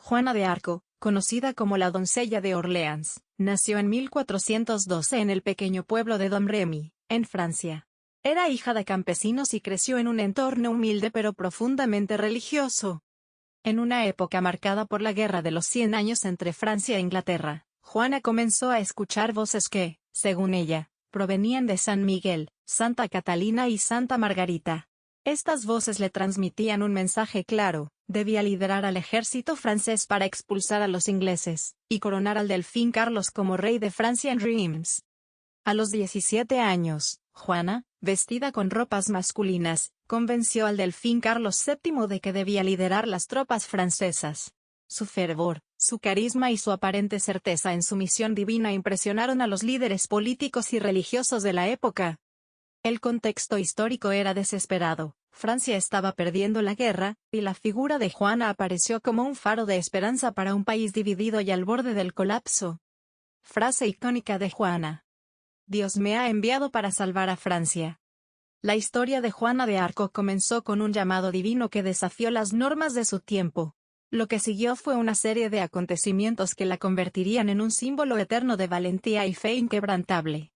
Juana de Arco, conocida como la doncella de Orleans, nació en 1412 en el pequeño pueblo de Domremy, en Francia. Era hija de campesinos y creció en un entorno humilde pero profundamente religioso. En una época marcada por la Guerra de los 100 años entre Francia e Inglaterra, Juana comenzó a escuchar voces que, según ella, provenían de San Miguel, Santa Catalina y Santa Margarita. Estas voces le transmitían un mensaje claro: debía liderar al ejército francés para expulsar a los ingleses, y coronar al delfín Carlos como rey de Francia en Reims. A los 17 años, Juana, vestida con ropas masculinas, convenció al delfín Carlos VII de que debía liderar las tropas francesas. Su fervor, su carisma y su aparente certeza en su misión divina impresionaron a los líderes políticos y religiosos de la época. El contexto histórico era desesperado. Francia estaba perdiendo la guerra, y la figura de Juana apareció como un faro de esperanza para un país dividido y al borde del colapso. Frase icónica de Juana: Dios me ha enviado para salvar a Francia. La historia de Juana de Arco comenzó con un llamado divino que desafió las normas de su tiempo. Lo que siguió fue una serie de acontecimientos que la convertirían en un símbolo eterno de valentía y fe inquebrantable.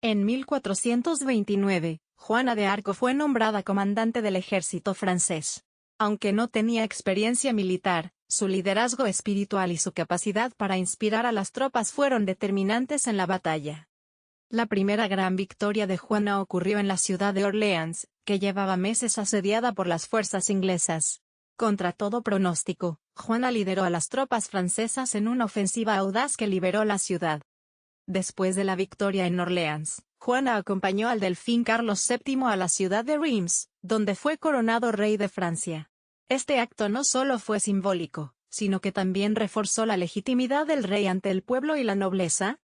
En 1429, Juana de Arco fue nombrada comandante del ejército francés. Aunque no tenía experiencia militar, su liderazgo espiritual y su capacidad para inspirar a las tropas fueron determinantes en la batalla. La primera gran victoria de Juana ocurrió en la ciudad de Orleans, que llevaba meses asediada por las fuerzas inglesas. Contra todo pronóstico, Juana lideró a las tropas francesas en una ofensiva audaz que liberó la ciudad. Después de la victoria en Orleans, Juana acompañó al delfín Carlos VII a la ciudad de Reims, donde fue coronado rey de Francia. Este acto no solo fue simbólico, sino que también reforzó la legitimidad del rey ante el pueblo y la nobleza.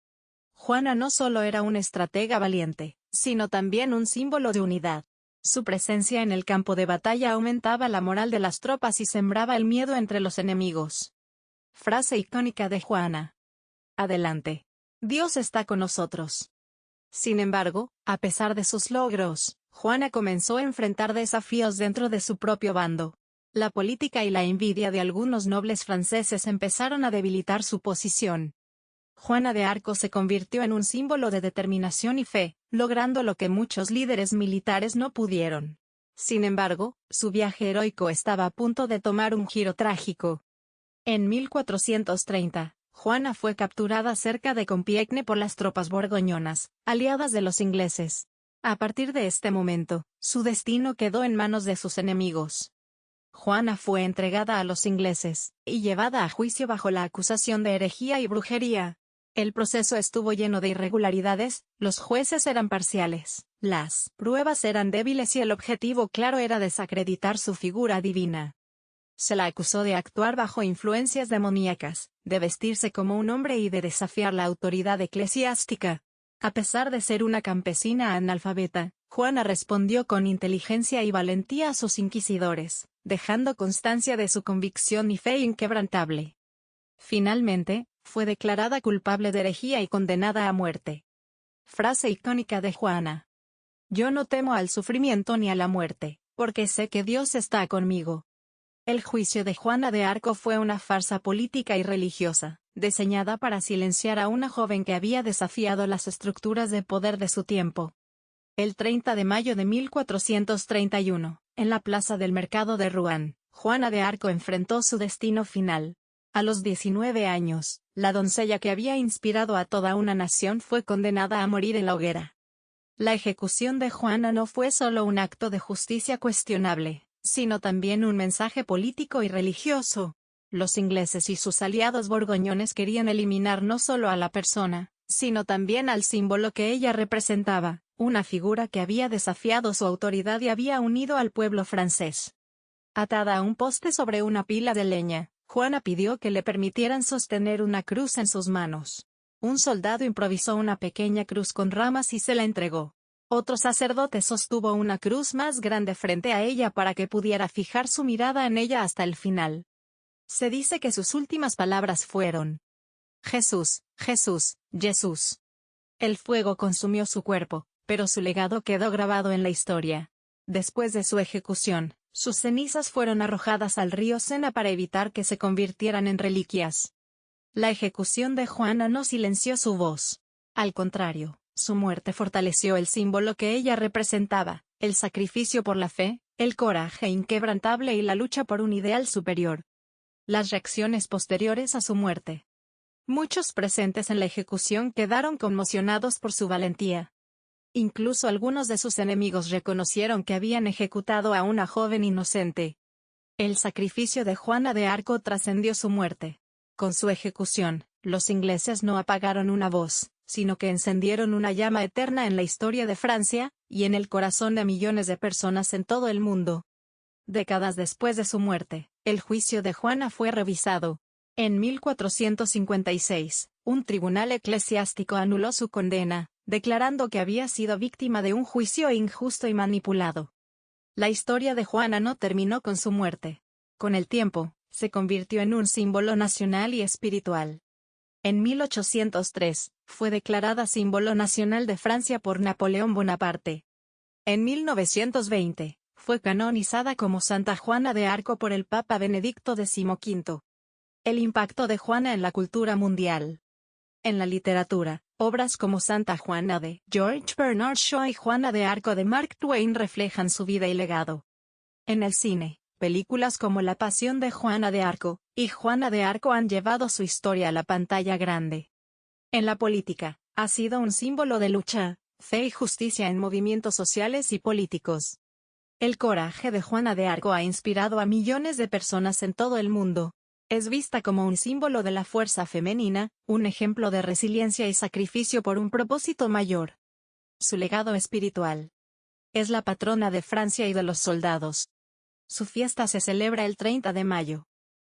Juana no solo era una estratega valiente, sino también un símbolo de unidad. Su presencia en el campo de batalla aumentaba la moral de las tropas y sembraba el miedo entre los enemigos. Frase icónica de Juana: Adelante. Dios está con nosotros. Sin embargo, a pesar de sus logros, Juana comenzó a enfrentar desafíos dentro de su propio bando. La política y la envidia de algunos nobles franceses empezaron a debilitar su posición. Juana de Arco se convirtió en un símbolo de determinación y fe, logrando lo que muchos líderes militares no pudieron. Sin embargo, su viaje heroico estaba a punto de tomar un giro trágico. En 1430, Juana fue capturada cerca de Compiègne por las tropas borgoñonas, aliadas de los ingleses. A partir de este momento, su destino quedó en manos de sus enemigos. Juana fue entregada a los ingleses, y llevada a juicio bajo la acusación de herejía y brujería. El proceso estuvo lleno de irregularidades, los jueces eran parciales, las pruebas eran débiles y el objetivo claro era desacreditar su figura divina. Se la acusó de actuar bajo influencias demoníacas, de vestirse como un hombre y de desafiar la autoridad eclesiástica. A pesar de ser una campesina analfabeta, Juana respondió con inteligencia y valentía a sus inquisidores, dejando constancia de su convicción y fe inquebrantable. Finalmente, fue declarada culpable de herejía y condenada a muerte. Frase icónica de Juana: Yo no temo al sufrimiento ni a la muerte, porque sé que Dios está conmigo. El juicio de Juana de Arco fue una farsa política y religiosa, diseñada para silenciar a una joven que había desafiado las estructuras de poder de su tiempo. El 30 de mayo de 1431, en la plaza del mercado de Rouen, Juana de Arco enfrentó su destino final. A los 19 años, la doncella que había inspirado a toda una nación fue condenada a morir en la hoguera. La ejecución de Juana no fue solo un acto de justicia cuestionable, sino también un mensaje político y religioso. Los ingleses y sus aliados borgoñones querían eliminar no solo a la persona, sino también al símbolo que ella representaba, una figura que había desafiado su autoridad y había unido al pueblo francés. Atada a un poste sobre una pila de leña, Juana pidió que le permitieran sostener una cruz en sus manos. Un soldado improvisó una pequeña cruz con ramas y se la entregó. Otro sacerdote sostuvo una cruz más grande frente a ella para que pudiera fijar su mirada en ella hasta el final. Se dice que sus últimas palabras fueron: Jesús, Jesús, Jesús. El fuego consumió su cuerpo, pero su legado quedó grabado en la historia. Después de su ejecución, Sus cenizas fueron arrojadas al río Sena para evitar que se convirtieran en reliquias. La ejecución de Juana no silenció su voz. Al contrario, su muerte fortaleció el símbolo que ella representaba, el sacrificio por la fe, el coraje inquebrantable y la lucha por un ideal superior. Las reacciones posteriores a su muerte. Muchos presentes en la ejecución quedaron conmocionados por su valentía. Incluso algunos de sus enemigos reconocieron que habían ejecutado a una joven inocente. El sacrificio de Juana de Arco trascendió su muerte. Con su ejecución, los ingleses no apagaron una voz, sino que encendieron una llama eterna en la historia de Francia, y en el corazón de millones de personas en todo el mundo. Décadas después de su muerte, el juicio de Juana fue revisado. En 1456, un tribunal eclesiástico anuló su condena, declarando que había sido víctima de un juicio injusto y manipulado. La historia de Juana no terminó con su muerte. Con el tiempo, se convirtió en un símbolo nacional y espiritual. En 1803, fue declarada símbolo nacional de Francia por Napoleón Bonaparte. En 1920, fue canonizada como Santa Juana de Arco por el Papa Benedicto XV. El impacto de Juana en la cultura mundial. En la literatura, obras como Santa Juana de George Bernard Shaw y Juana de Arco de Mark Twain reflejan su vida y legado. En el cine, películas como La Pasión de Juana de Arco y Juana de Arco han llevado su historia a la pantalla grande. En la política, ha sido un símbolo de lucha, fe y justicia en movimientos sociales y políticos. El coraje de Juana de Arco ha inspirado a millones de personas en todo el mundo. Es vista como un símbolo de la fuerza femenina, un ejemplo de resiliencia y sacrificio por un propósito mayor. Su legado espiritual. Es la patrona de Francia y de los soldados. Su fiesta se celebra el 30 de mayo.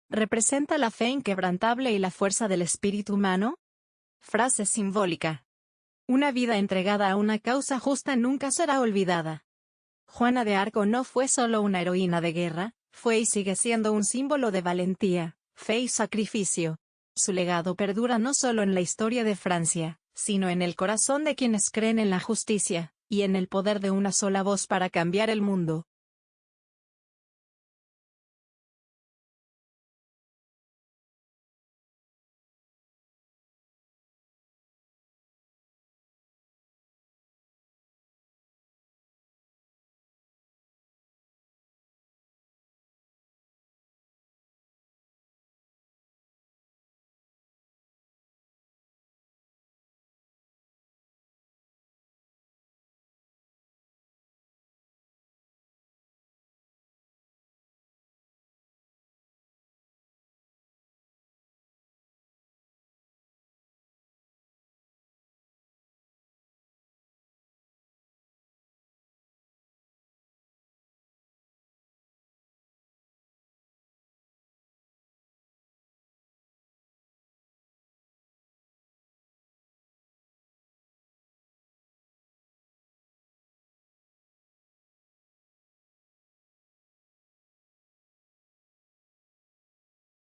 ¿Representa la fe inquebrantable y la fuerza del espíritu humano? Frase simbólica. Una vida entregada a una causa justa nunca será olvidada. Juana de Arco no fue solo una heroína de guerra, fue y sigue siendo un símbolo de valentía, fe y sacrificio. Su legado perdura no solo en la historia de Francia, sino en el corazón de quienes creen en la justicia, y en el poder de una sola voz para cambiar el mundo.